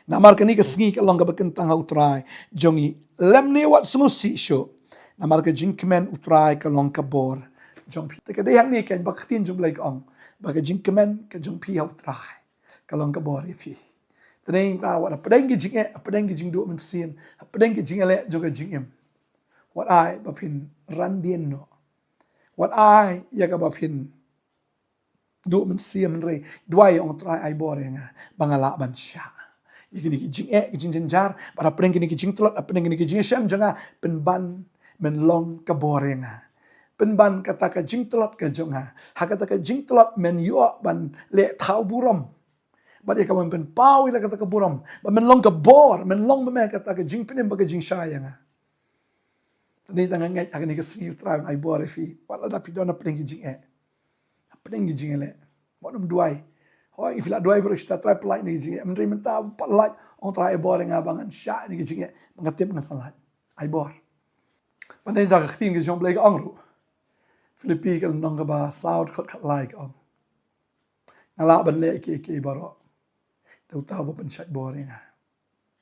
Namar ka ni ka singi ka long ka bakentang ha utray. Jongi lem ni wat sungu si syo. Namar ka jinkmen utray ka long ka bor. Jong pi. Taka dayang ni kan bakatin jong blay ong. Baka jinkmen ka jong pi ha utray. Ka long ka bor ifi. Tanay ta wat apadeng ki jing apadeng ki jing do men sim. Apadeng ki jing ele joga jing em. Wat ai bapin randien no. Wat ai ya ka bapin do men sim rei. Dwai ong utray ai bor nga bangala ban sya. Ikini ki jing jenjar, para pren kini ki jing telot, apren kini ki jing syam jonga penban menlong ka borenga. Penban kata ka jing telot ka jonga. Ha kata ka jing telot men yo ban le thau burom. Ba dia ka men pen pau ila kata ka burom. Ba menlong ka bor, menlong me kata ka jing penem ba ka jing syanga. Tani tangan ngai agani ka sni utran ai bor fi. Wala da pidona pren ki jing Apren ki jing ele. Modum duai. Oh, if la dua ibu kita try pelai ni jinge, menteri mentah pelai, orang try bor dengan abangan syak ni jinge, mengatip dengan salat, ibor. Pandai dah ketin ke jom belai angru, Filipi kalau nong ke bah South kat like om, ngalak ban le ke ibaro, tahu tahu apa pencet bor dengan.